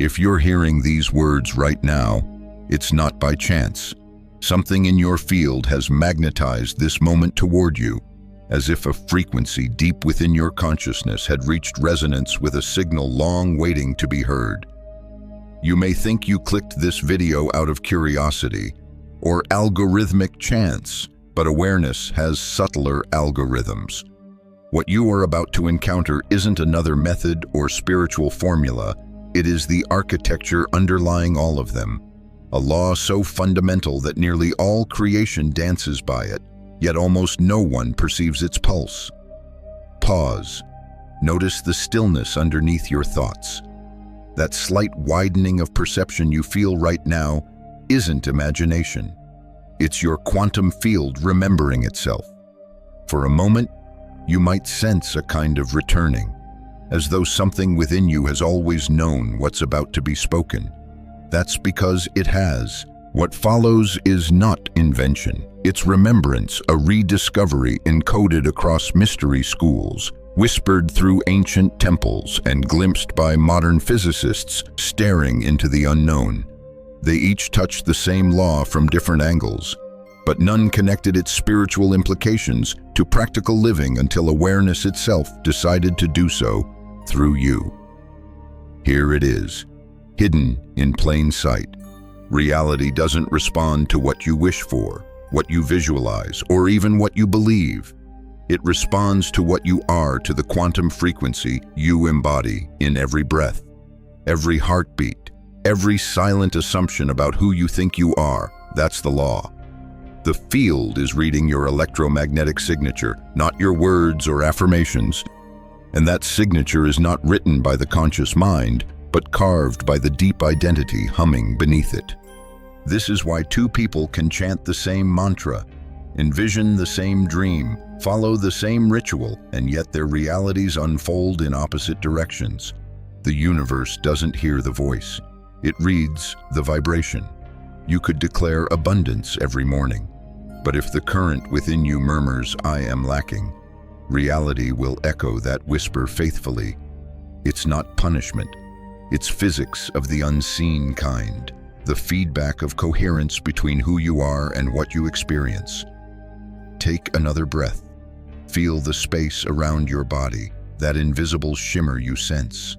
If you're hearing these words right now, it's not by chance. Something in your field has magnetized this moment toward you, as if a frequency deep within your consciousness had reached resonance with a signal long waiting to be heard. You may think you clicked this video out of curiosity or algorithmic chance, but awareness has subtler algorithms. What you are about to encounter isn't another method or spiritual formula, it is the architecture underlying all of them. A law so fundamental that nearly all creation dances by it, yet almost no one perceives its pulse. Pause. Notice the stillness underneath your thoughts. That slight widening of perception you feel right now isn't imagination. It's your quantum field remembering itself. For a moment, you might sense a kind of returning, as though something within you has always known what's about to be spoken. That's because it has. What follows is not invention. It's remembrance, a rediscovery encoded across mystery schools, whispered through ancient temples, and glimpsed by modern physicists staring into the unknown. They each touched the same law from different angles, but none connected its spiritual implications to practical living until awareness itself decided to do so through you. Here it is, hidden in plain sight. Reality doesn't respond to what you wish for, what you visualize, or even what you believe. It responds to what you are, to the quantum frequency you embody in every breath, every heartbeat, every silent assumption about who you think you are. That's the law. The field is reading your electromagnetic signature, not your words or affirmations. And that signature is not written by the conscious mind, but carved by the deep identity humming beneath it. This is why two people can chant the same mantra, envision the same dream, follow the same ritual, and yet their realities unfold in opposite directions. The universe doesn't hear the voice. It reads the vibration. You could declare abundance every morning, but if the current within you murmurs, "I am lacking," reality will echo that whisper faithfully. It's not punishment. It's physics of the unseen kind, the feedback of coherence between who you are and what you experience. Take another breath. Feel the space around your body, that invisible shimmer you sense.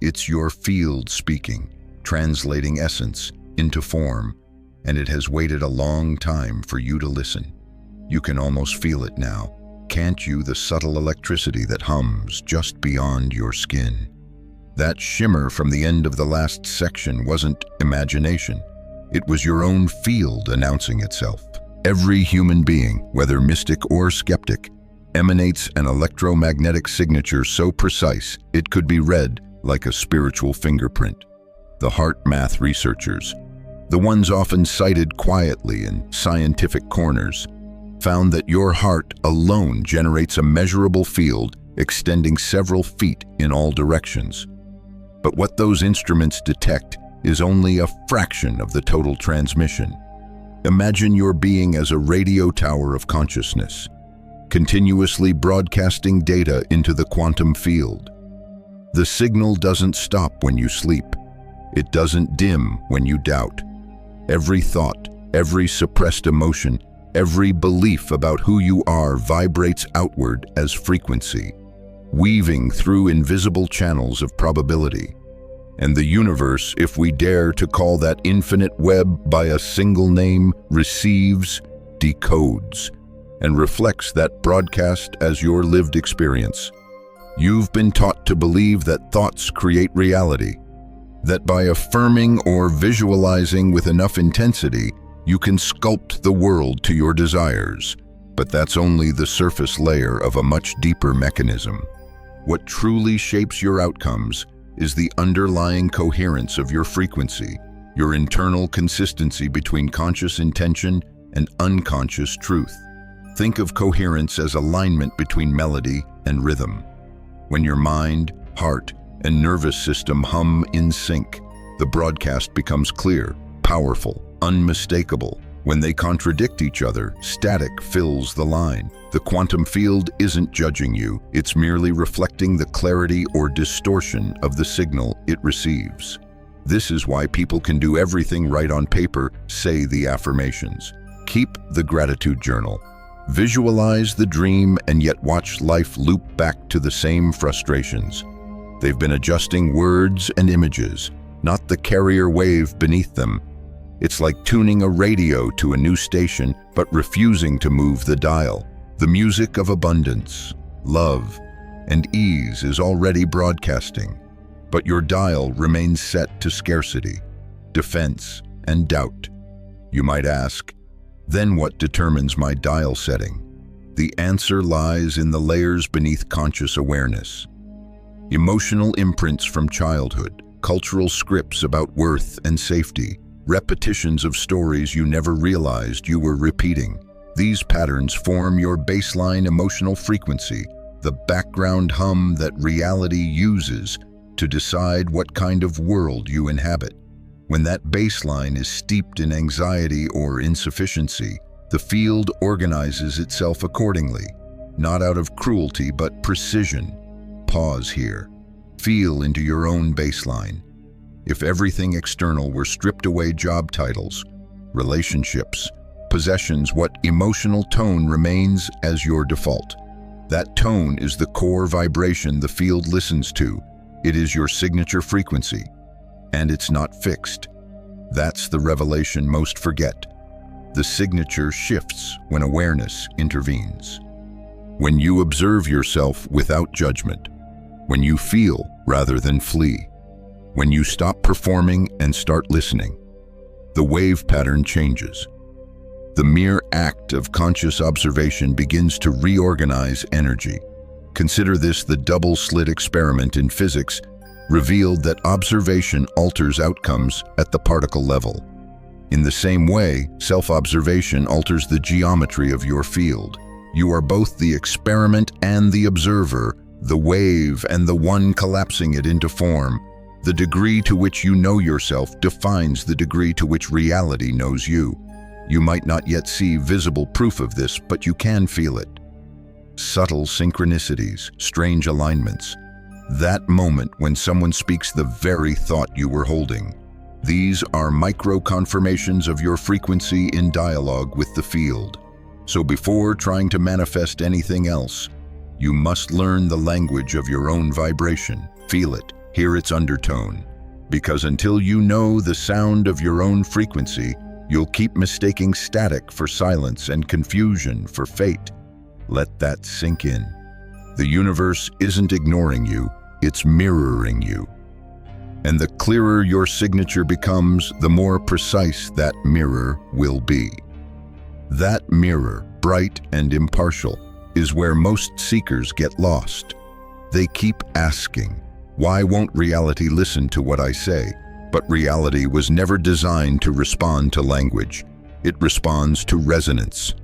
It's your field speaking, translating essence into form, and it has waited a long time for you to listen. You can almost feel it now, can't you? The subtle electricity that hums just beyond your skin. That shimmer from the end of the last section wasn't imagination. It was your own field announcing itself. Every human being, whether mystic or skeptic, emanates an electromagnetic signature so precise it could be read like a spiritual fingerprint. The heart math researchers, the ones often cited quietly in scientific corners, found that your heart alone generates a measurable field extending several feet in all directions. But what those instruments detect is only a fraction of the total transmission. Imagine your being as a radio tower of consciousness, continuously broadcasting data into the quantum field. The signal doesn't stop when you sleep. It doesn't dim when you doubt. Every thought, every suppressed emotion, every belief about who you are vibrates outward as frequency, weaving through invisible channels of probability. And the universe, if we dare to call that infinite web by a single name, receives, decodes, and reflects that broadcast as your lived experience. You've been taught to believe that thoughts create reality, that by affirming or visualizing with enough intensity, you can sculpt the world to your desires. But that's only the surface layer of a much deeper mechanism. What truly shapes your outcomes is the underlying coherence of your frequency, your internal consistency between conscious intention and unconscious truth. Think of coherence as alignment between melody and rhythm. When your mind, heart, and nervous system hum in sync, the broadcast becomes clear, powerful, unmistakable. When they contradict each other, static fills the line. The quantum field isn't judging you, it's merely reflecting the clarity or distortion of the signal it receives. This is why people can do everything right on paper. Say the affirmations. Keep the gratitude journal. Visualize the dream and yet watch life loop back to the same frustrations. They've been adjusting words and images, not the carrier wave beneath them. It's like tuning a radio to a new station but refusing to move the dial. The music of abundance, love, and ease is already broadcasting, but your dial remains set to scarcity, defense, and doubt. You might ask, then what determines my dial setting? The answer lies in the layers beneath conscious awareness. Emotional imprints from childhood, cultural scripts about worth and safety, repetitions of stories you never realized you were repeating. These patterns form your baseline emotional frequency, the background hum that reality uses to decide what kind of world you inhabit. When that baseline is steeped in anxiety or insufficiency, the field organizes itself accordingly, not out of cruelty but precision. Pause here. Feel into your own baseline. If everything external were stripped away, job titles, relationships, possessions, what emotional tone remains as your default? That tone is the core vibration the field listens to. It is your signature frequency, and it's not fixed. That's the revelation most forget. The signature shifts when awareness intervenes. When you observe yourself without judgment, when you feel rather than flee, when you stop performing and start listening, the wave pattern changes. The mere act of conscious observation begins to reorganize energy. Consider this: the double-slit experiment in physics revealed that observation alters outcomes at the particle level. In the same way, self-observation alters the geometry of your field. You are both the experiment and the observer, the wave and the one collapsing it into form. The degree to which you know yourself defines the degree to which reality knows you. You might not yet see visible proof of this, but you can feel it. Subtle synchronicities, strange alignments. That moment when someone speaks the very thought you were holding. These are micro-confirmations of your frequency in dialogue with the field. So before trying to manifest anything else, you must learn the language of your own vibration. Feel it, hear its undertone. Because until you know the sound of your own frequency, you'll keep mistaking static for silence and confusion for fate. Let that sink in. The universe isn't ignoring you, it's mirroring you. And the clearer your signature becomes, the more precise that mirror will be. That mirror, bright and impartial, is where most seekers get lost. They keep asking, why won't reality listen to what I say? But reality was never designed to respond to language. It responds to resonance.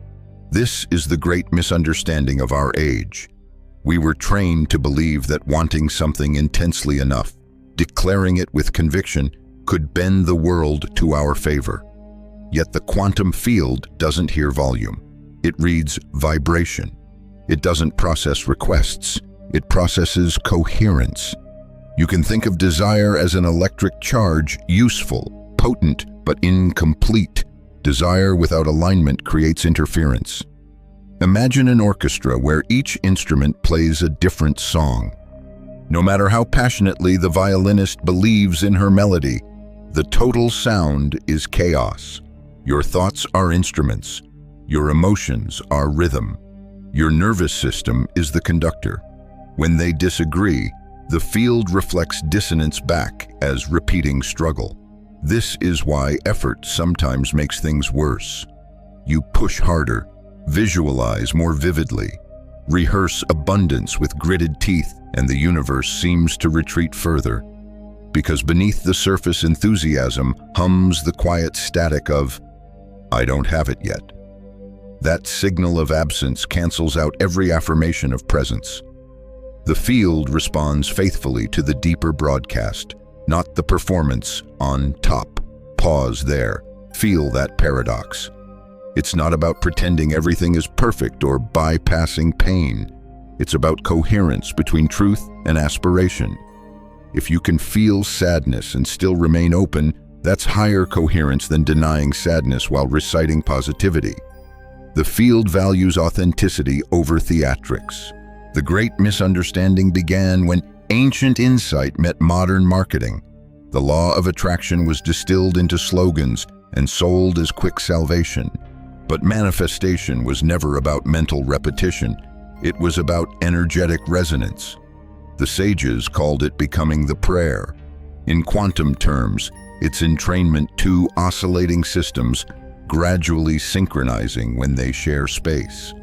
This is the great misunderstanding of our age. We were trained to believe that wanting something intensely enough, declaring it with conviction, could bend the world to our favor. Yet the quantum field doesn't hear volume. It reads vibration. It doesn't process requests. It processes coherence. You can think of desire as an electric charge, useful, potent, but incomplete. Desire without alignment creates interference. Imagine an orchestra where each instrument plays a different song. No matter how passionately the violinist believes in her melody, the total sound is chaos. Your thoughts are instruments. Your emotions are rhythm. Your nervous system is the conductor. When they disagree, the field reflects dissonance back as repeating struggle. This is why effort sometimes makes things worse. You push harder, visualize more vividly, rehearse abundance with gritted teeth, and the universe seems to retreat further. Because beneath the surface enthusiasm hums the quiet static of, I don't have it yet. That signal of absence cancels out every affirmation of presence. The field responds faithfully to the deeper broadcast, not the performance on top. Pause there. Feel that paradox. It's not about pretending everything is perfect or bypassing pain. It's about coherence between truth and aspiration. If you can feel sadness and still remain open, that's higher coherence than denying sadness while reciting positivity. The field values authenticity over theatrics. The great misunderstanding began when ancient insight met modern marketing. The law of attraction was distilled into slogans and sold as quick salvation. But manifestation was never about mental repetition. It was about energetic resonance. The sages called it becoming the prayer. In quantum terms, it's entrainment two oscillating systems gradually synchronizing when they share space.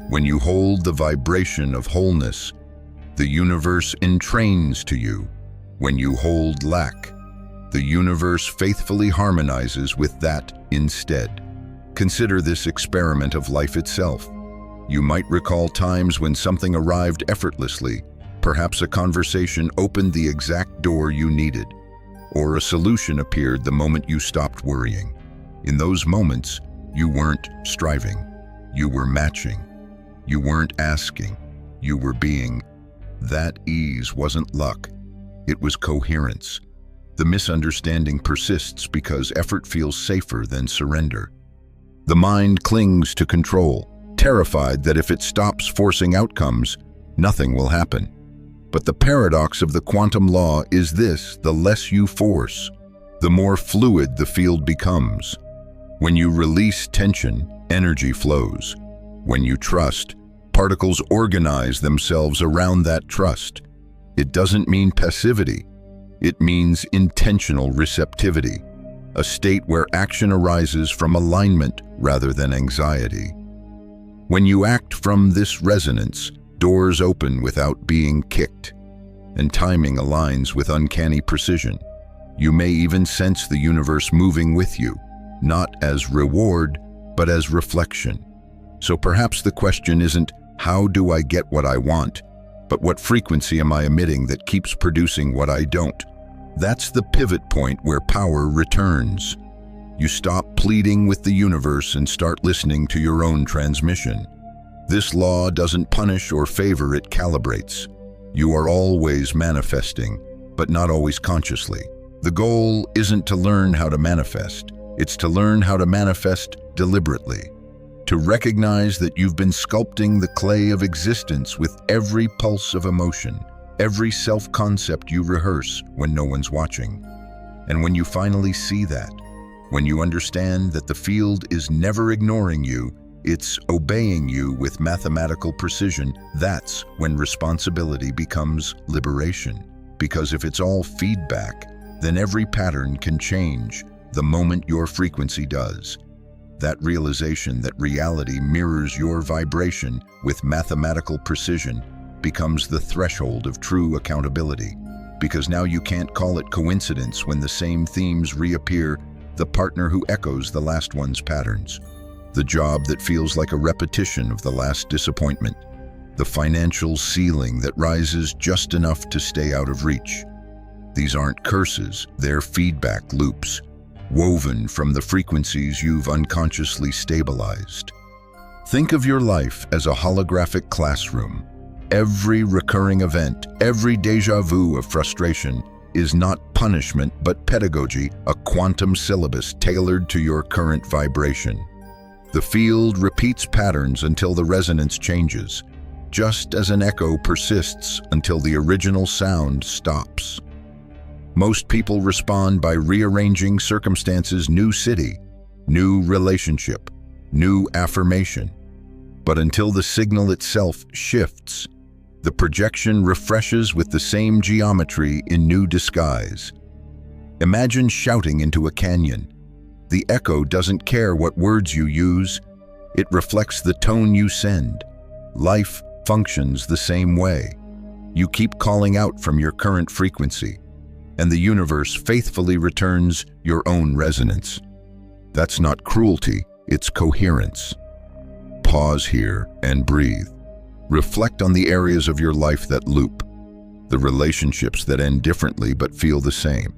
When you hold the vibration of wholeness, the universe entrains to you. When you hold lack, the universe faithfully harmonizes with that instead. Consider this experiment of life itself. You might recall times when something arrived effortlessly. Perhaps a conversation opened the exact door you needed, or a solution appeared the moment you stopped worrying. In those moments, you weren't striving. You were matching. You weren't asking. You were being. That ease wasn't luck. It was coherence. The misunderstanding persists because effort feels safer than surrender. The mind clings to control, terrified that if it stops forcing outcomes, nothing will happen. But the paradox of the quantum law is this: the less you force, the more fluid the field becomes. When you release tension, energy flows. When you trust, particles organize themselves around that trust. It doesn't mean passivity. It means intentional receptivity, a state where action arises from alignment rather than anxiety. When you act from this resonance, doors open without being kicked, and timing aligns with uncanny precision. You may even sense the universe moving with you, not as reward, but as reflection. So perhaps the question isn't, how do I get what I want, but what frequency am I emitting that keeps producing what I don't? That's the pivot point where power returns. You stop pleading with the universe and start listening to your own transmission. This law doesn't punish or favor, it calibrates. You are always manifesting, but not always consciously. The goal isn't to learn how to manifest. It's to learn how to manifest deliberately. To recognize that you've been sculpting the clay of existence with every pulse of emotion, every self-concept you rehearse when no one's watching. And when you finally see that, when you understand that the field is never ignoring you, it's obeying you with mathematical precision, that's when responsibility becomes liberation. Because if it's all feedback, then every pattern can change the moment your frequency does. That realization that reality mirrors your vibration with mathematical precision becomes the threshold of true accountability. Because now you can't call it coincidence when the same themes reappear, the partner who echoes the last one's patterns, the job that feels like a repetition of the last disappointment, the financial ceiling that rises just enough to stay out of reach. These aren't curses, they're feedback loops, woven from the frequencies you've unconsciously stabilized. Think of your life as a holographic classroom. Every recurring event, every déjà vu of frustration is not punishment but pedagogy, a quantum syllabus tailored to your current vibration. The field repeats patterns until the resonance changes, just as an echo persists until the original sound stops. Most people respond by rearranging circumstances: new city, new relationship, new affirmation. But until the signal itself shifts, the projection refreshes with the same geometry in new disguise. Imagine shouting into a canyon. The echo doesn't care what words you use. It reflects the tone you send. Life functions the same way. You keep calling out from your current frequency, and the universe faithfully returns your own resonance. That's not cruelty, it's coherence. Pause here and breathe. Reflect on the areas of your life that loop, the relationships that end differently but feel the same,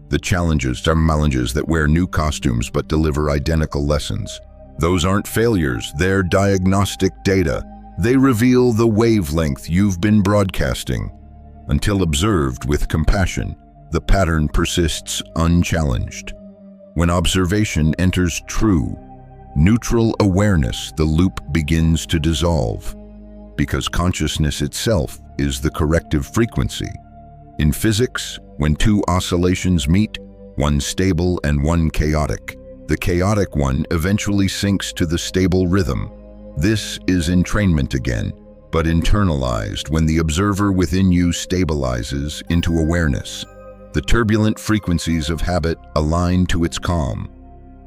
the challenges that wear new costumes but deliver identical lessons. Those aren't failures, they're diagnostic data. They reveal the wavelength you've been broadcasting. Until observed with compassion, the pattern persists unchallenged. When observation enters true, neutral awareness, the loop begins to dissolve, because consciousness itself is the corrective frequency. In physics, when two oscillations meet, one stable and one chaotic, the chaotic one eventually sinks to the stable rhythm. This is entrainment again, but internalized when the observer within you stabilizes into awareness. The turbulent frequencies of habit align to its calm.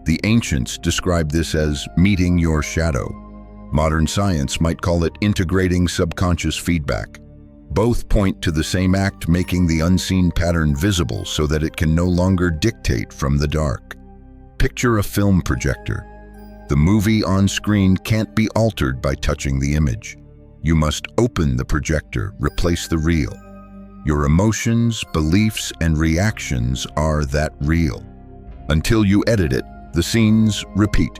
The ancients described this as meeting your shadow. Modern science might call it integrating subconscious feedback. Both point to the same act, making the unseen pattern visible so that it can no longer dictate from the dark. Picture a film projector. The movie on screen can't be altered by touching the image. You must open the projector, replace the reel. Your emotions, beliefs, and reactions are that reel. Until you edit it, the scenes repeat.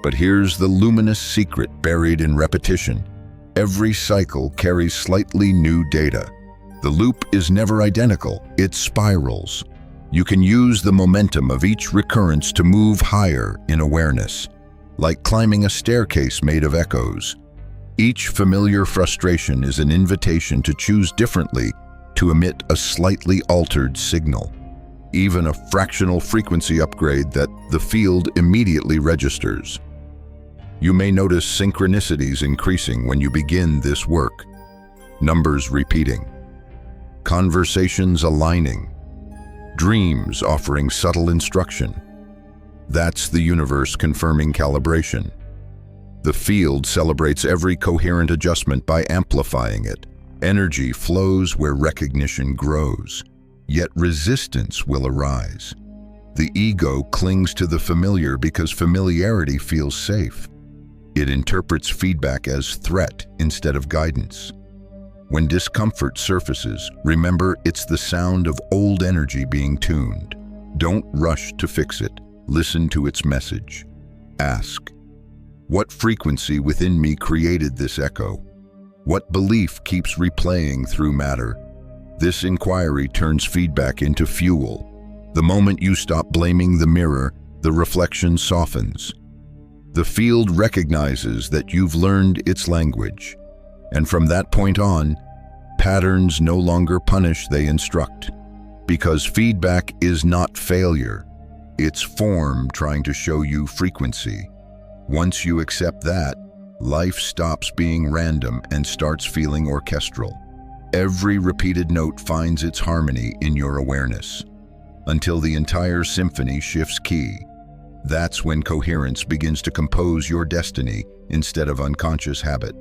But here's the luminous secret buried in repetition. Every cycle carries slightly new data. The loop is never identical, it spirals. You can use the momentum of each recurrence to move higher in awareness, like climbing a staircase made of echoes. Each familiar frustration is an invitation to choose differently, to emit a slightly altered signal. Even a fractional frequency upgrade that the field immediately registers. You may notice synchronicities increasing when you begin this work. Numbers repeating. Conversations aligning. Dreams offering subtle instruction. That's the universe confirming calibration. The field celebrates every coherent adjustment by amplifying it. Energy flows where recognition grows, yet resistance will arise. The ego clings to the familiar because familiarity feels safe. It interprets feedback as threat instead of guidance. When discomfort surfaces, remember it's the sound of old energy being tuned. Don't rush to fix it. Listen to its message. Ask, what frequency within me created this echo? What belief keeps replaying through matter? This inquiry turns feedback into fuel. The moment you stop blaming the mirror, the reflection softens. The field recognizes that you've learned its language, and from that point on, patterns no longer punish, they instruct. Because feedback is not failure, it's form trying to show you frequency. Once you accept that, life stops being random and starts feeling orchestral. Every repeated note finds its harmony in your awareness, until the entire symphony shifts key. That's when coherence begins to compose your destiny instead of unconscious habit.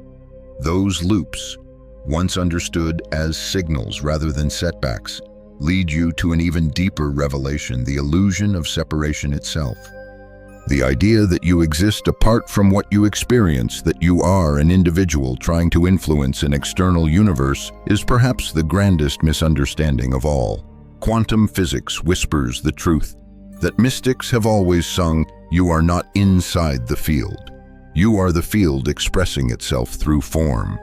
Those loops, once understood as signals rather than setbacks, lead you to an even deeper revelation, the illusion of separation itself. The idea that you exist apart from what you experience, that you are an individual trying to influence an external universe, is perhaps the grandest misunderstanding of all. Quantum physics whispers the truth that mystics have always sung, you are not inside the field. You are the field expressing itself through form.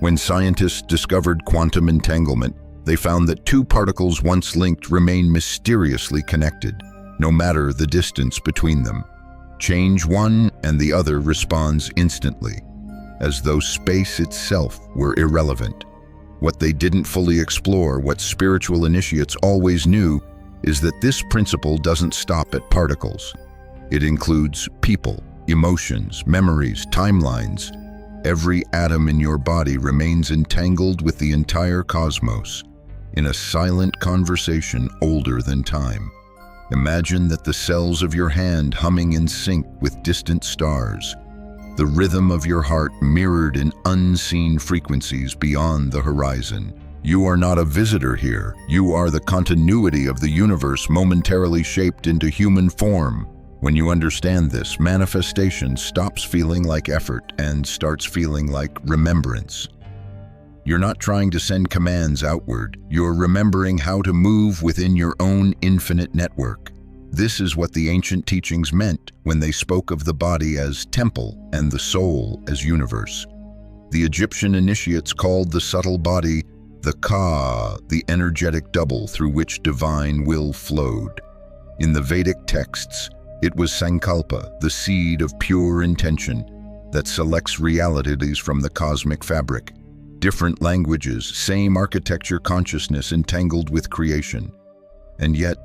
When scientists discovered quantum entanglement, they found that two particles once linked remain mysteriously connected, no matter the distance between them. Change one and the other responds instantly, as though space itself were irrelevant. What they didn't fully explore, what spiritual initiates always knew, is that this principle doesn't stop at particles. It includes people, emotions, memories, timelines. Every atom in your body remains entangled with the entire cosmos, in a silent conversation older than time. Imagine that the cells of your hand humming in sync with distant stars, the rhythm of your heart mirrored in unseen frequencies beyond the horizon. You are not a visitor here. You are the continuity of the universe momentarily shaped into human form. When you understand this, manifestation stops feeling like effort and starts feeling like remembrance. You're not trying to send commands outward. You're remembering how to move within your own infinite network. This is what the ancient teachings meant when they spoke of the body as temple and the soul as universe. The Egyptian initiates called the subtle body The Ka, the energetic double through which divine will flowed. In the Vedic texts, it was Sankalpa, the seed of pure intention, that selects realities from the cosmic fabric. Different languages, same architecture consciousness entangled with creation. And yet,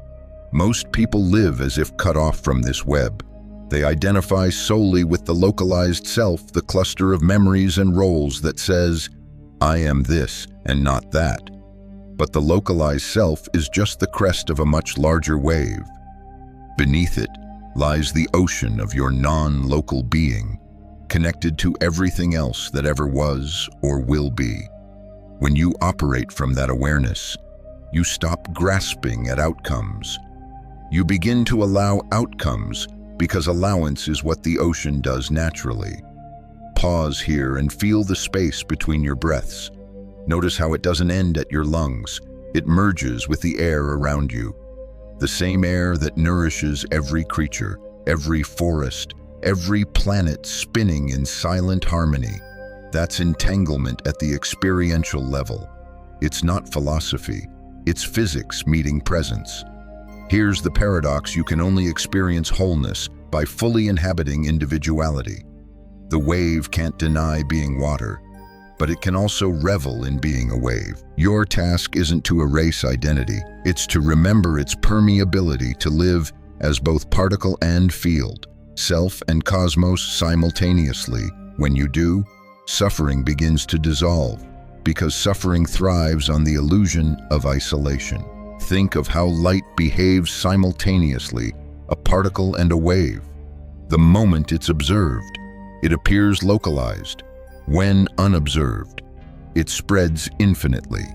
most people live as if cut off from this web. They identify solely with the localized self, the cluster of memories and roles that says, I am this and not that. But the localized self is just the crest of a much larger wave. Beneath it lies the ocean of your non-local being, connected to everything else that ever was or will be. When you operate from that awareness, you stop grasping at outcomes. You begin to allow outcomes because allowance is what the ocean does naturally. Pause here and feel the space between your breaths. Notice how it doesn't end at your lungs. It merges with the air around you. The same air that nourishes every creature, every forest, every planet spinning in silent harmony. That's entanglement at the experiential level. It's not philosophy, it's physics meeting presence. Here's the paradox: you can only experience wholeness by fully inhabiting individuality. The wave can't deny being water, but it can also revel in being a wave. Your task isn't to erase identity, it's to remember its permeability, to live as both particle and field, self and cosmos simultaneously. When you do, suffering begins to dissolve, because suffering thrives on the illusion of isolation. Think of how light behaves simultaneously, a particle and a wave. The moment it's observed, it appears localized. When unobserved, it spreads infinitely.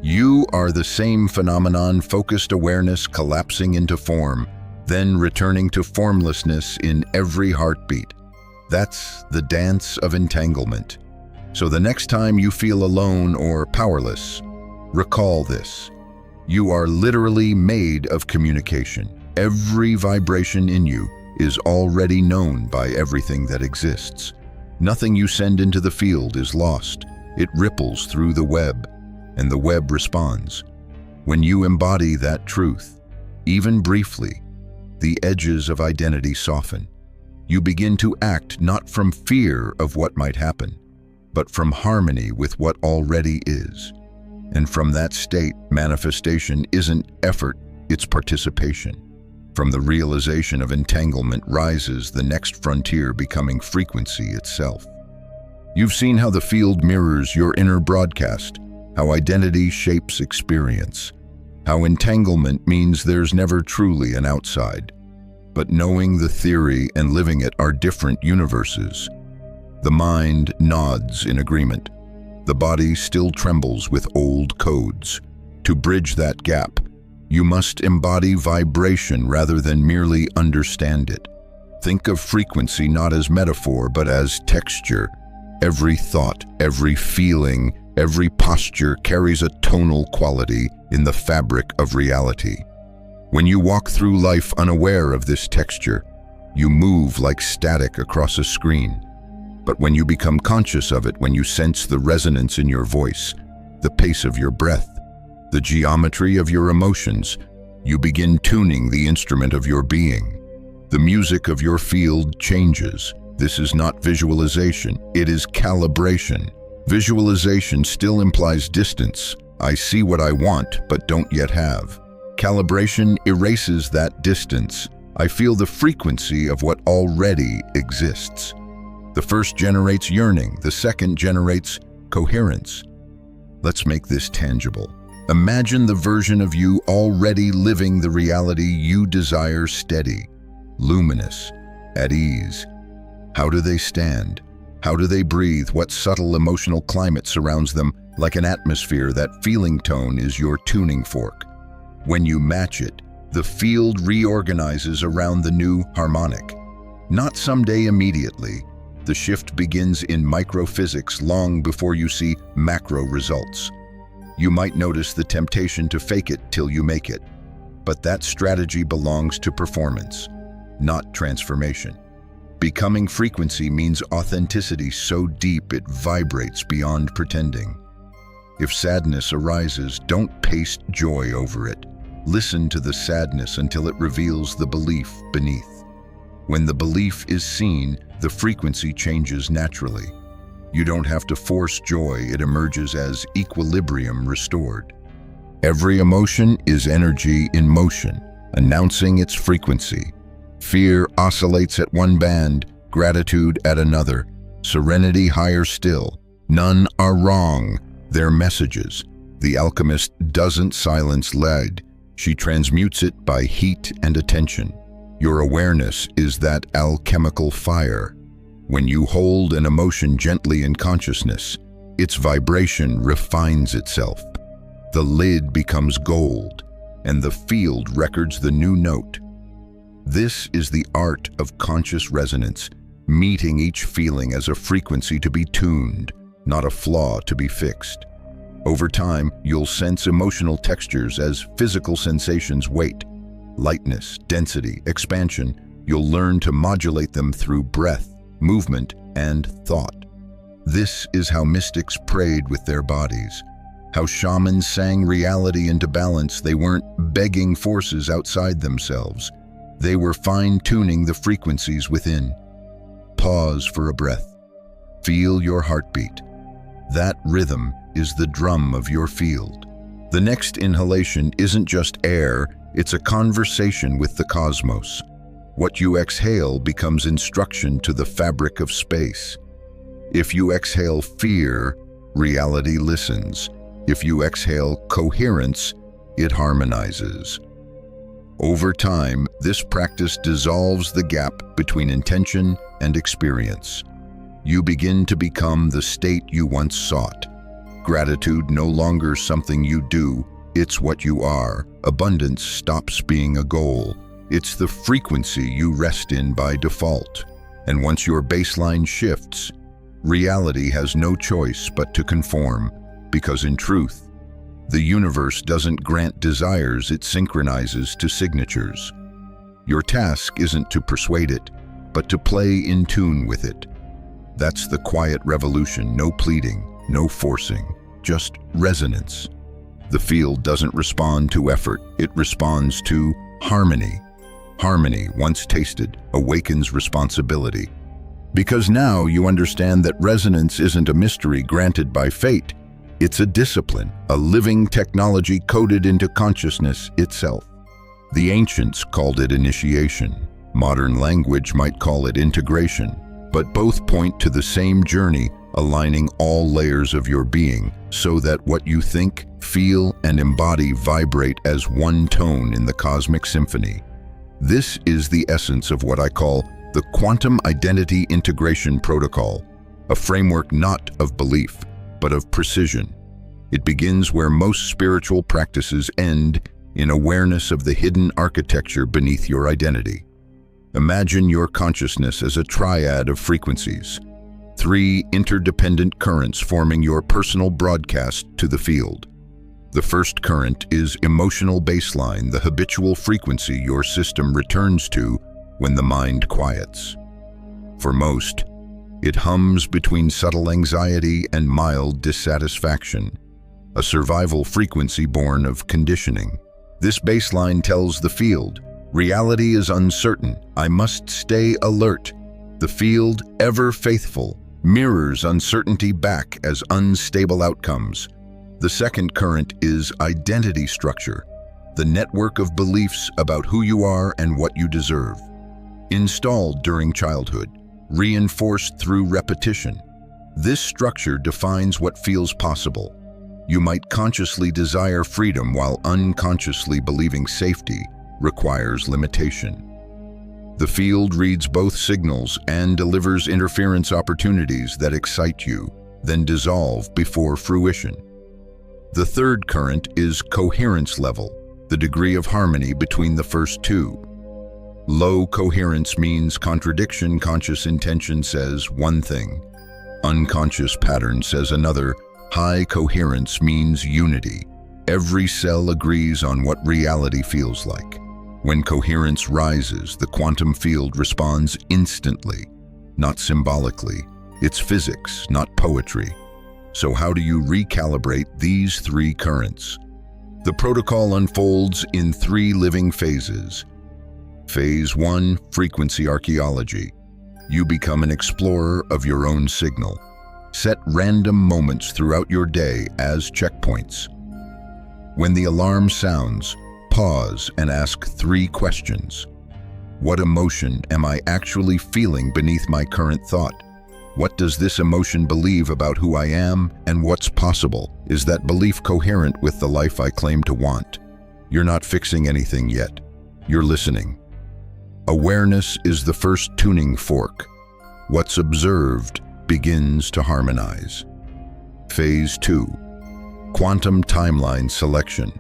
You are the same phenomenon, focused awareness collapsing into form, then returning to formlessness in every heartbeat. That's the dance of entanglement. So the next time you feel alone or powerless, recall this. You are literally made of communication. Every vibration in you is already known by everything that exists. Nothing you send into the field is lost. It ripples through the web, and the web responds. When you embody that truth, even briefly, the edges of identity soften. You begin to act not from fear of what might happen, but from harmony with what already is. And from that state, manifestation isn't effort, it's participation. From the realization of entanglement rises the next frontier, becoming frequency itself. You've seen how the field mirrors your inner broadcast, how identity shapes experience, how entanglement means there's never truly an outside. But knowing the theory and living it are different universes. The mind nods in agreement. The body still trembles with old codes. To bridge that gap, you must embody vibration rather than merely understand it. Think of frequency not as metaphor, but as texture. Every thought, every feeling, every posture carries a tonal quality in the fabric of reality. When you walk through life unaware of this texture, you move like static across a screen. But when you become conscious of it, when you sense the resonance in your voice, the pace of your breath, the geometry of your emotions, you begin tuning the instrument of your being. The music of your field changes. This is not visualization, it is calibration. Visualization still implies distance. I see what I want, but don't yet have. Calibration erases that distance. I feel the frequency of what already exists. The first generates yearning, the second generates coherence. Let's make this tangible. Imagine the version of you already living the reality you desire: steady, luminous, at ease. How do they stand? How do they breathe? What subtle emotional climate surrounds them? Like an atmosphere, that feeling tone is your tuning fork. When you match it, the field reorganizes around the new harmonic. Not someday, immediately. The shift begins in microphysics long before you see macro results. You might notice the temptation to fake it till you make it. But that strategy belongs to performance, not transformation. Becoming frequency means authenticity so deep it vibrates beyond pretending. If sadness arises, don't paste joy over it. Listen to the sadness until it reveals the belief beneath. When the belief is seen, the frequency changes naturally. You don't have to force joy, it emerges as equilibrium restored. Every emotion is energy in motion, announcing its frequency. Fear oscillates at one band, gratitude at another, serenity higher still. None are wrong, they're messages. The alchemist doesn't silence lead, she transmutes it by heat and attention. Your awareness is that alchemical fire. When you hold an emotion gently in consciousness, its vibration refines itself. The lid becomes gold, and the field records the new note. This is the art of conscious resonance, meeting each feeling as a frequency to be tuned, not a flaw to be fixed. Over time, you'll sense emotional textures as physical sensations: weight, lightness, density, expansion. You'll learn to modulate them through breath, movement, and thought. This is how mystics prayed with their bodies, how shamans sang reality into balance. They weren't begging forces outside themselves. They were fine-tuning the frequencies within. Pause for a breath. Feel your heartbeat. That rhythm is the drum of your field. The next inhalation isn't just air, it's a conversation with the cosmos. What you exhale becomes instruction to the fabric of space. If you exhale fear, reality listens. If you exhale coherence, it harmonizes. Over time, this practice dissolves the gap between intention and experience. You begin to become the state you once sought. Gratitude no longer something you do, it's what you are. Abundance stops being a goal. It's the frequency you rest in by default. And once your baseline shifts, reality has no choice but to conform, because in truth, the universe doesn't grant desires, it synchronizes to signatures. Your task isn't to persuade it, but to play in tune with it. That's the quiet revolution, no pleading, no forcing, just resonance. The field doesn't respond to effort, it responds to harmony. Harmony, once tasted, awakens responsibility. Because now you understand that resonance isn't a mystery granted by fate, it's a discipline, a living technology coded into consciousness itself. The ancients called it initiation. Modern language might call it integration, but both point to the same journey, aligning all layers of your being so that what you think, feel, and embody vibrate as one tone in the cosmic symphony. This is the essence of what I call the Quantum Identity Integration Protocol, a framework not of belief, but of precision. It begins where most spiritual practices end, in awareness of the hidden architecture beneath your identity. Imagine your consciousness as a triad of frequencies, 3 interdependent currents forming your personal broadcast to the field. The first current is emotional baseline, the habitual frequency your system returns to when the mind quiets. For most, it hums between subtle anxiety and mild dissatisfaction, a survival frequency born of conditioning. This baseline tells the field, reality is uncertain, I must stay alert. The field, ever faithful, mirrors uncertainty back as unstable outcomes. The second current is identity structure, the network of beliefs about who you are and what you deserve. Installed during childhood, reinforced through repetition. This structure defines what feels possible. You might consciously desire freedom while unconsciously believing safety requires limitation. The field reads both signals and delivers interference opportunities that excite you, then dissolve before fruition. The third current is coherence level, the degree of harmony between the first two. Low coherence means contradiction. Conscious intention says one thing, unconscious pattern says another. High coherence means unity. Every cell agrees on what reality feels like. When coherence rises, the quantum field responds instantly, not symbolically. It's physics, not poetry. So how do you recalibrate these three currents? The protocol unfolds in three living phases. Phase 1, frequency archaeology. You become an explorer of your own signal. Set random moments throughout your day as checkpoints. When the alarm sounds, pause and ask three questions. What emotion am I actually feeling beneath my current thought? What does this emotion believe about who I am and what's possible? Is that belief coherent with the life I claim to want? You're not fixing anything yet. You're listening. Awareness is the first tuning fork. What's observed begins to harmonize. Phase 2, quantum timeline selection.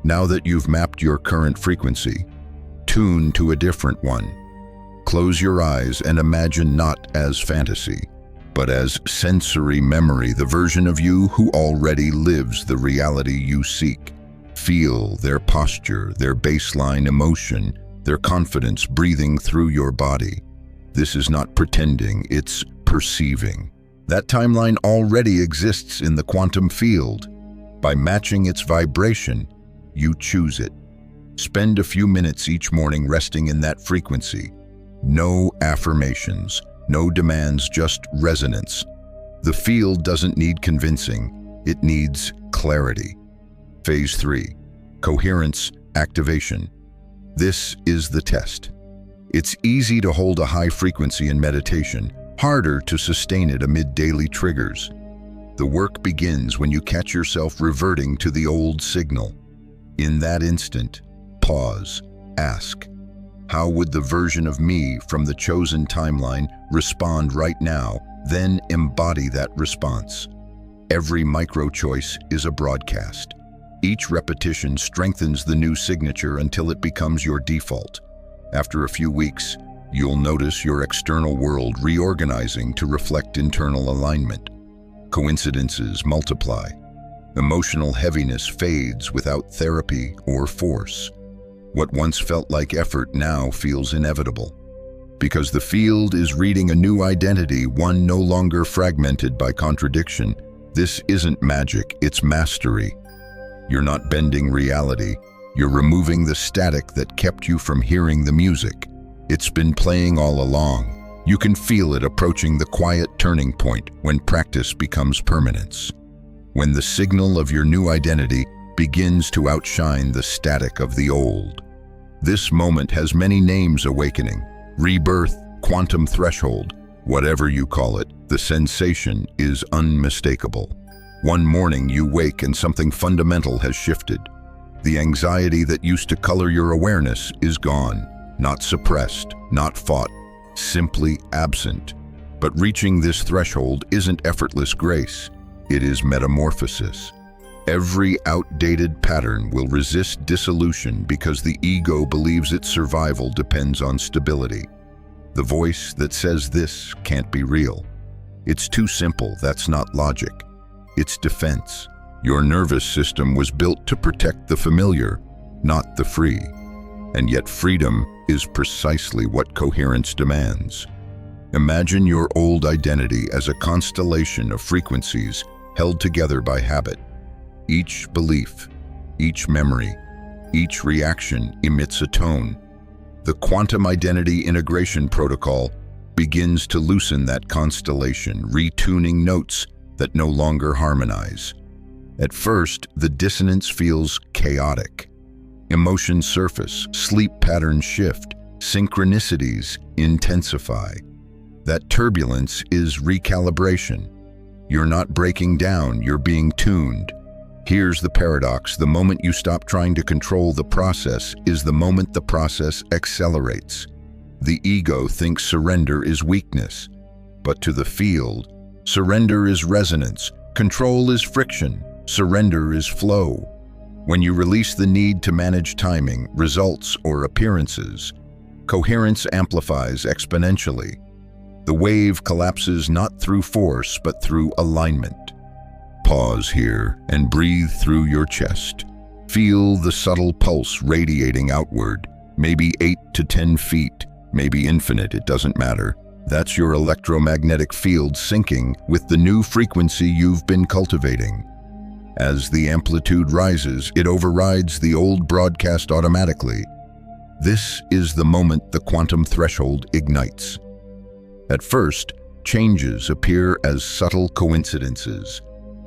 Now that you've mapped your current frequency, tune to a different one. Close your eyes and imagine not as fantasy, but as sensory memory, the version of you who already lives the reality you seek. Feel their posture, their baseline emotion, their confidence breathing through your body. This is not pretending, it's perceiving. That timeline already exists in the quantum field. By matching its vibration, you choose it. Spend a few minutes each morning resting in that frequency. No affirmations, no demands, just resonance. The field doesn't need convincing, it needs clarity. Phase 3, coherence activation. This is the test. It's easy to hold a high frequency in meditation, harder to sustain it amid daily triggers. The work begins when you catch yourself reverting to the old signal. In that instant, pause, ask, how would the version of me from the chosen timeline respond right now? Then embody that response. Every micro-choice is a broadcast. Each repetition strengthens the new signature until it becomes your default. After a few weeks, you'll notice your external world reorganizing to reflect internal alignment. Coincidences multiply. Emotional heaviness fades without therapy or force. What once felt like effort now feels inevitable. Because the field is reading a new identity, one no longer fragmented by contradiction. This isn't magic, it's mastery. You're not bending reality, you're removing the static that kept you from hearing the music. It's been playing all along. You can feel it approaching the quiet turning point when practice becomes permanence. When the signal of your new identity begins to outshine the static of the old. This moment has many names awakening. Rebirth, quantum threshold, whatever you call it, the sensation is unmistakable. One morning you wake and something fundamental has shifted. The anxiety that used to color your awareness is gone, not suppressed, not fought, simply absent. But reaching this threshold isn't effortless grace, it is metamorphosis. Every outdated pattern will resist dissolution because the ego believes its survival depends on stability. The voice that says this can't be real. It's too simple, that's not logic. It's defense. Your nervous system was built to protect the familiar, not the free. And yet freedom is precisely what coherence demands. Imagine your old identity as a constellation of frequencies held together by habit. Each belief, each memory, each reaction emits a tone. The quantum identity integration protocol begins to loosen that constellation, retuning notes that no longer harmonize. At first, the dissonance feels chaotic. Emotions surface, sleep patterns shift, synchronicities intensify. That turbulence is recalibration. You're not breaking down, you're being tuned. Here's the paradox: the moment you stop trying to control the process is the moment the process accelerates. The ego thinks surrender is weakness, but to the field, surrender is resonance, control is friction, surrender is flow. When you release the need to manage timing, results, or appearances, coherence amplifies exponentially. The wave collapses not through force, but through alignment. Pause here and breathe through your chest. Feel the subtle pulse radiating outward, maybe 8 to 10 feet, maybe infinite, it doesn't matter. That's your electromagnetic field syncing with the new frequency you've been cultivating. As the amplitude rises, it overrides the old broadcast automatically. This is the moment the quantum threshold ignites. At first, changes appear as subtle coincidences.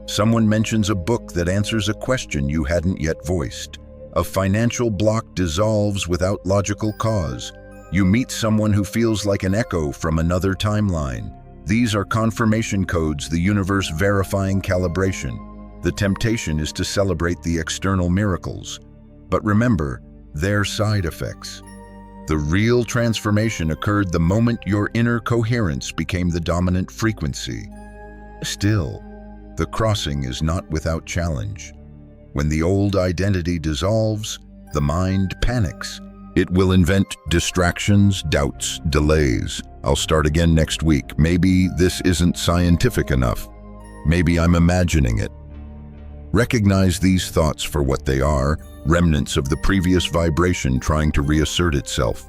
Someone mentions a book that answers a question you hadn't yet voiced. A financial block dissolves without logical cause. You meet someone who feels like an echo from another timeline. These are confirmation codes, the universe verifying calibration. The temptation is to celebrate the external miracles. But remember, they're side effects. The real transformation occurred the moment your inner coherence became the dominant frequency. Still, the crossing is not without challenge. When the old identity dissolves, the mind panics. It will invent distractions, doubts, delays. I'll start again next week. Maybe this isn't scientific enough. Maybe I'm imagining it. Recognize these thoughts for what they are, remnants of the previous vibration trying to reassert itself.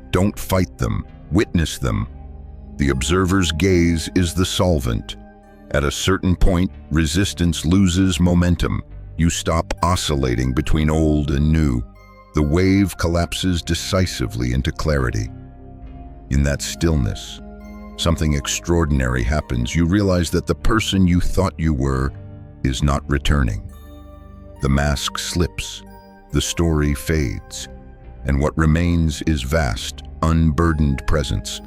Don't fight them, witness them. The observer's gaze is the solvent. At a certain point, resistance loses momentum. You stop oscillating between old and new. The wave collapses decisively into clarity. In that stillness, something extraordinary happens. You realize that the person you thought you were is not returning. The mask slips, the story fades, and what remains is vast, unburdened presence.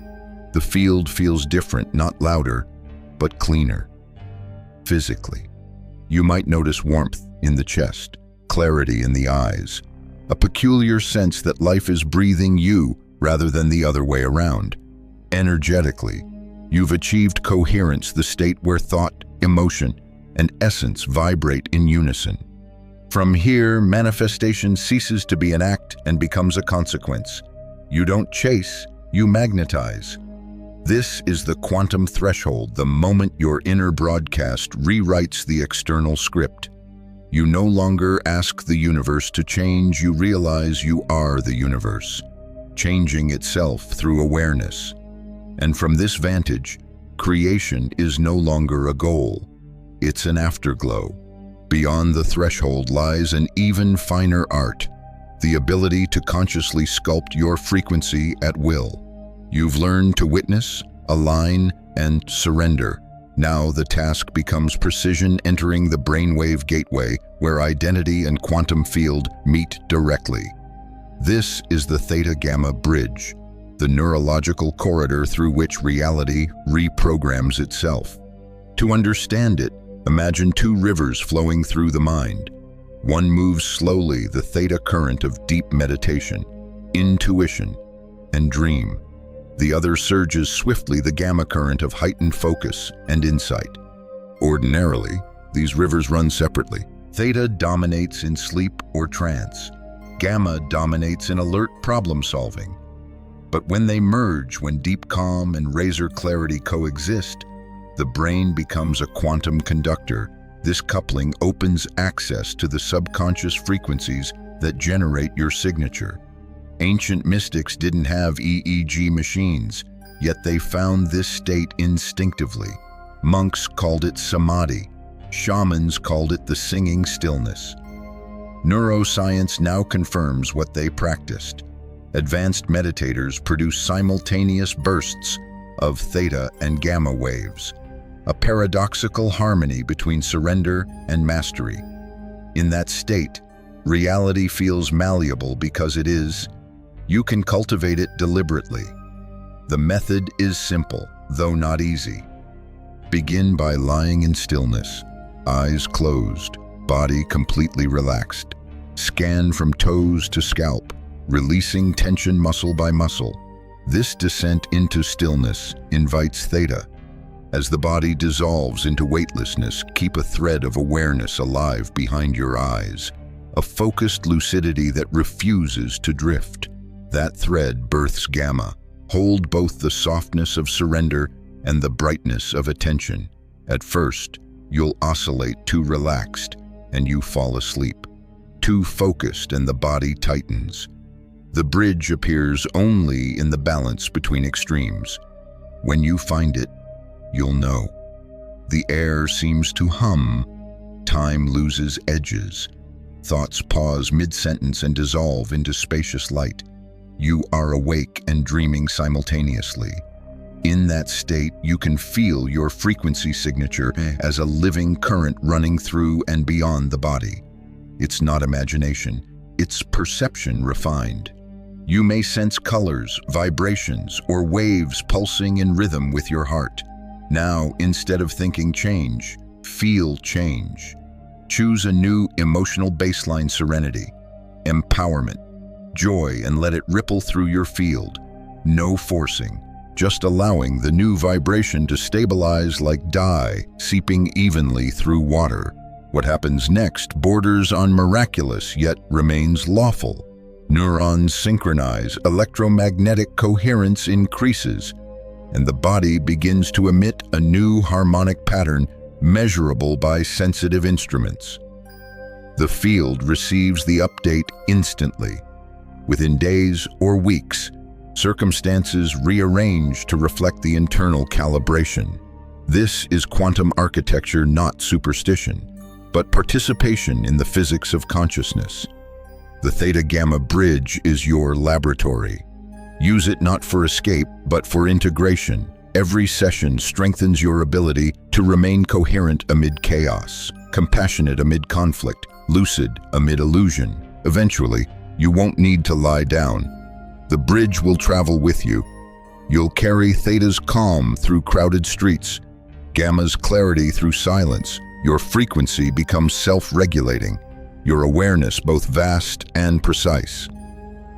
The field feels different, not louder, but cleaner. Physically, you might notice warmth in the chest, clarity in the eyes, a peculiar sense that life is breathing you rather than the other way around. Energetically, you've achieved coherence, the state where thought, emotion, and essence vibrate in unison. From here, manifestation ceases to be an act and becomes a consequence. You don't chase, you magnetize. This is the quantum threshold, the moment your inner broadcast rewrites the external script. You no longer ask the universe to change, you realize you are the universe, changing itself through awareness. And from this vantage, creation is no longer a goal, it's an afterglow. Beyond the threshold lies an even finer art, the ability to consciously sculpt your frequency at will. You've learned to witness, align, and surrender. Now the task becomes precision, entering the brainwave gateway where identity and quantum field meet directly. This is the theta-gamma bridge, the neurological corridor through which reality reprograms itself. To understand it, imagine two rivers flowing through the mind. One moves slowly, the theta current of deep meditation, intuition, and dream. The other surges swiftly, the gamma current of heightened focus and insight. Ordinarily, these rivers run separately. Theta dominates in sleep or trance. Gamma dominates in alert problem solving. But when they merge, when deep calm and razor clarity coexist, the brain becomes a quantum conductor. This coupling opens access to the subconscious frequencies that generate your signature. Ancient mystics didn't have EEG machines, yet they found this state instinctively. Monks called it samadhi. Shamans called it the singing stillness. Neuroscience now confirms what they practiced. Advanced meditators produce simultaneous bursts of theta and gamma waves, a paradoxical harmony between surrender and mastery. In that state, reality feels malleable because it is. You can cultivate it deliberately. The method is simple, though not easy. Begin by lying in stillness, eyes closed, body completely relaxed. Scan from toes to scalp, releasing tension muscle by muscle. This descent into stillness invites theta. As the body dissolves into weightlessness, keep a thread of awareness alive behind your eyes, a focused lucidity that refuses to drift. That thread births gamma. Hold both the softness of surrender and the brightness of attention. At first, you'll oscillate too relaxed, and you fall asleep. Too focused, and the body tightens. The bridge appears only in the balance between extremes. When you find it, you'll know. The air seems to hum. Time loses edges. Thoughts pause mid-sentence and dissolve into spacious light. You are awake and dreaming simultaneously. In that state, you can feel your frequency signature as a living current running through and beyond the body. It's not imagination, it's perception refined. You may sense colors, vibrations, or waves pulsing in rhythm with your heart. Now, instead of thinking change, feel change. Choose a new emotional baseline: serenity, empowerment, joy, and let it ripple through your field. No forcing, just allowing the new vibration to stabilize like dye, seeping evenly through water. What happens next borders on miraculous yet remains lawful. Neurons synchronize, electromagnetic coherence increases, and the body begins to emit a new harmonic pattern measurable by sensitive instruments. The field receives the update instantly. Within days or weeks, circumstances rearrange to reflect the internal calibration. This is quantum architecture, not superstition, but participation in the physics of consciousness. The theta-gamma bridge is your laboratory. Use it not for escape, but for integration. Every session strengthens your ability to remain coherent amid chaos, compassionate amid conflict, lucid amid illusion. Eventually, you won't need to lie down. The bridge will travel with you. You'll carry theta's calm through crowded streets, gamma's clarity through silence. Your frequency becomes self-regulating, your awareness both vast and precise.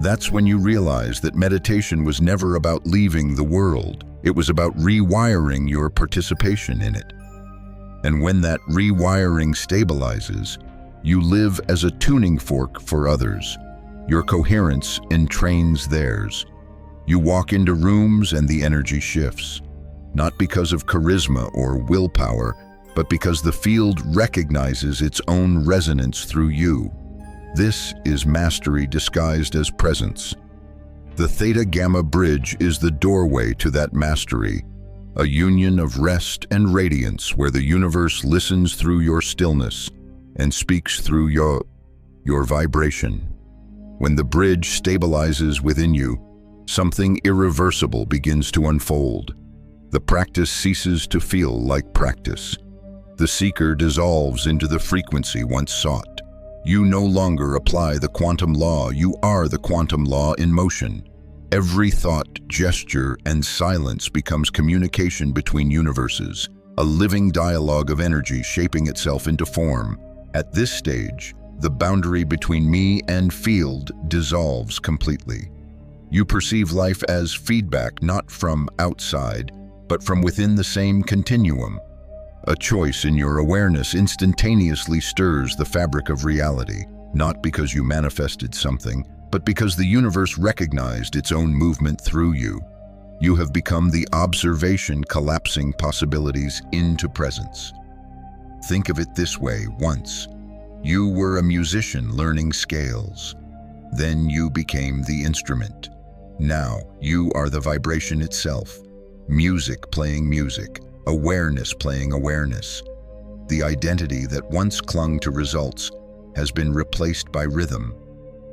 That's when you realize that meditation was never about leaving the world. It was about rewiring your participation in it. And when that rewiring stabilizes, you live as a tuning fork for others. Your coherence entrains theirs. You walk into rooms and the energy shifts, not because of charisma or willpower, but because the field recognizes its own resonance through you. This is mastery disguised as presence. The theta-gamma bridge is the doorway to that mastery, a union of rest and radiance where the universe listens through your stillness and speaks through your vibration. When the bridge stabilizes within you, something irreversible begins to unfold. The practice ceases to feel like practice. The seeker dissolves into the frequency once sought. You no longer apply the quantum law, you are the quantum law in motion. Every thought, gesture, and silence becomes communication between universes, a living dialogue of energy shaping itself into form. At this stage, the boundary between me and field dissolves completely. You perceive life as feedback not from outside, but from within the same continuum. A choice in your awareness instantaneously stirs the fabric of reality, not because you manifested something, but because the universe recognized its own movement through you. You have become the observation collapsing possibilities into presence. Think of it this way: once, you were a musician learning scales. Then you became the instrument. Now, you are the vibration itself. Music playing music, awareness playing awareness. The identity that once clung to results has been replaced by rhythm.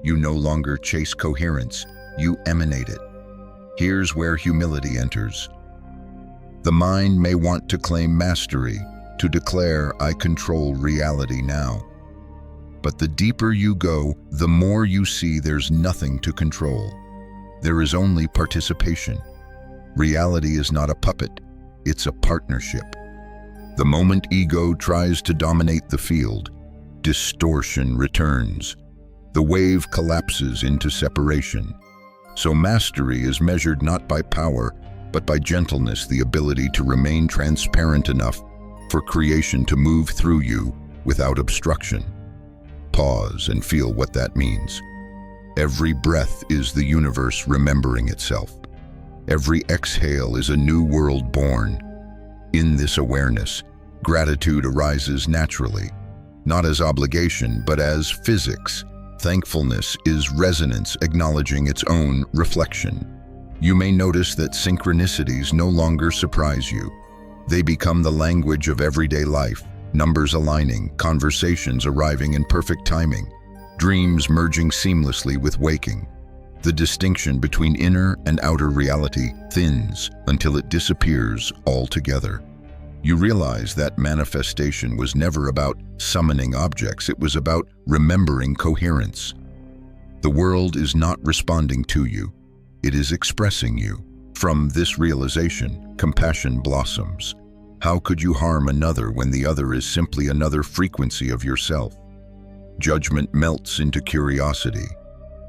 You no longer chase coherence, you emanate it. Here's where humility enters. The mind may want to claim mastery, to declare, "I control reality now." But the deeper you go, the more you see there's nothing to control. There is only participation. Reality is not a puppet, it's a partnership. The moment ego tries to dominate the field, distortion returns. The wave collapses into separation. So mastery is measured not by power, but by gentleness, the ability to remain transparent enough for creation to move through you without obstruction. Pause and feel what that means. Every breath is the universe remembering itself. Every exhale is a new world born. In this awareness, gratitude arises naturally, not as obligation, but as physics. Thankfulness is resonance acknowledging its own reflection. You may notice that synchronicities no longer surprise you. They become the language of everyday life, numbers aligning, conversations arriving in perfect timing, dreams merging seamlessly with waking. The distinction between inner and outer reality thins until it disappears altogether. You realize that manifestation was never about summoning objects, it was about remembering coherence. The world is not responding to you, it is expressing you. From this realization, compassion blossoms. How could you harm another when the other is simply another frequency of yourself? Judgment melts into curiosity.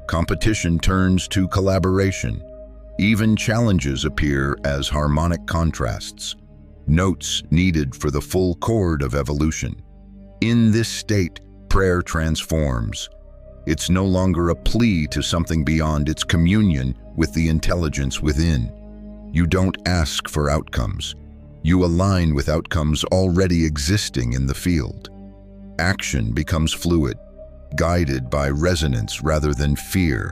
Competition turns to collaboration. Even challenges appear as harmonic contrasts, notes needed for the full chord of evolution. In this state, prayer transforms. It's no longer a plea to something beyond, it's communion with the intelligence within. You don't ask for outcomes. You align with outcomes already existing in the field. Action becomes fluid, guided by resonance rather than fear.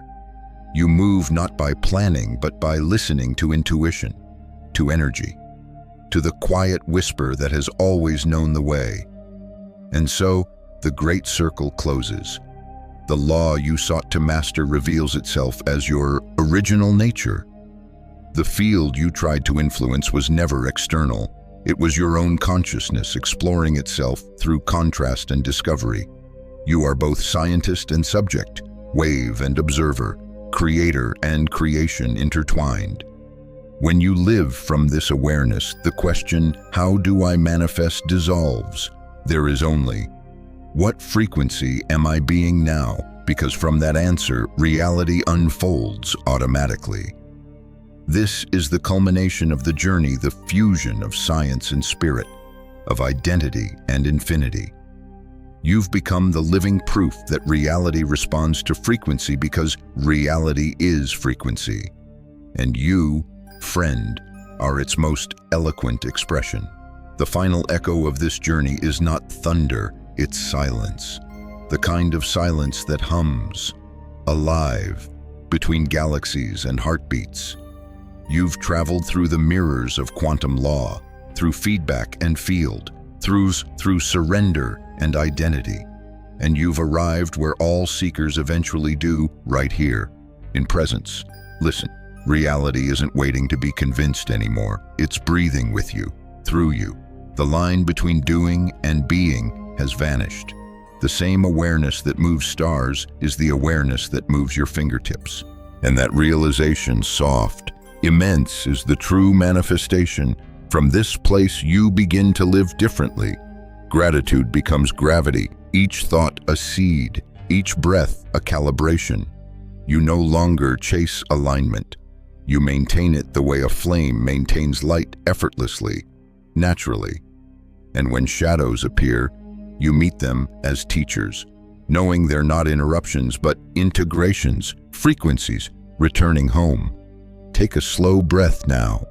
You move not by planning, but by listening to intuition, to energy, to the quiet whisper that has always known the way. And so, the great circle closes. The law you sought to master reveals itself as your original nature. The field you tried to influence was never external. It was your own consciousness exploring itself through contrast and discovery. You are both scientist and subject, wave and observer, creator and creation intertwined. When you live from this awareness, the question, how do I manifest, dissolves. There is only, what frequency am I being now? Because from that answer, reality unfolds automatically. This is the culmination of the journey, the fusion of science and spirit, of identity and infinity. You've become the living proof that reality responds to frequency because reality is frequency. And you, friend, are its most eloquent expression. The final echo of this journey is not thunder, it's silence. The kind of silence that hums, alive, between galaxies and heartbeats. You've traveled through the mirrors of quantum law, through feedback and field, through surrender and identity. And you've arrived where all seekers eventually do, right here, in presence. Listen, reality isn't waiting to be convinced anymore. It's breathing with you, through you. The line between doing and being has vanished. The same awareness that moves stars is the awareness that moves your fingertips. And that realization, soft, immense, is the true manifestation. From this place you begin to live differently. Gratitude becomes gravity, each thought a seed, each breath a calibration. You no longer chase alignment. You maintain it the way a flame maintains light effortlessly, naturally. And when shadows appear, you meet them as teachers, knowing they're not interruptions but integrations, frequencies, returning home. Take a slow breath now,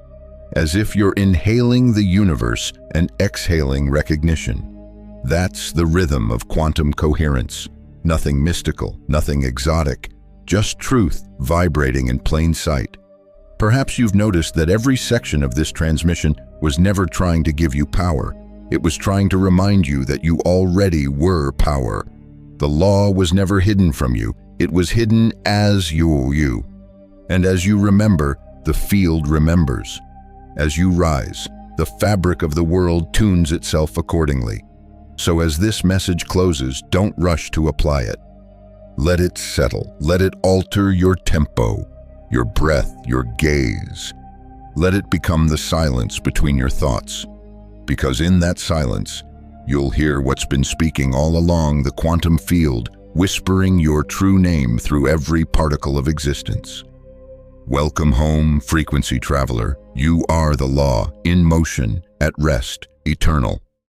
as if you're inhaling the universe and exhaling recognition. That's the rhythm of quantum coherence. Nothing mystical, nothing exotic, just truth vibrating in plain sight. Perhaps you've noticed that every section of this transmission was never trying to give you power. It was trying to remind you that you already were power. The law was never hidden from you. It was hidden as you. And as you remember, the field remembers. As you rise, the fabric of the world tunes itself accordingly. So as this message closes, don't rush to apply it. Let it settle. Let it alter your tempo, your breath, your gaze. Let it become the silence between your thoughts. Because in that silence, you'll hear what's been speaking all along, the quantum field, whispering your true name through every particle of existence. Welcome home, frequency traveler. You are the law, in motion, at rest, eternal.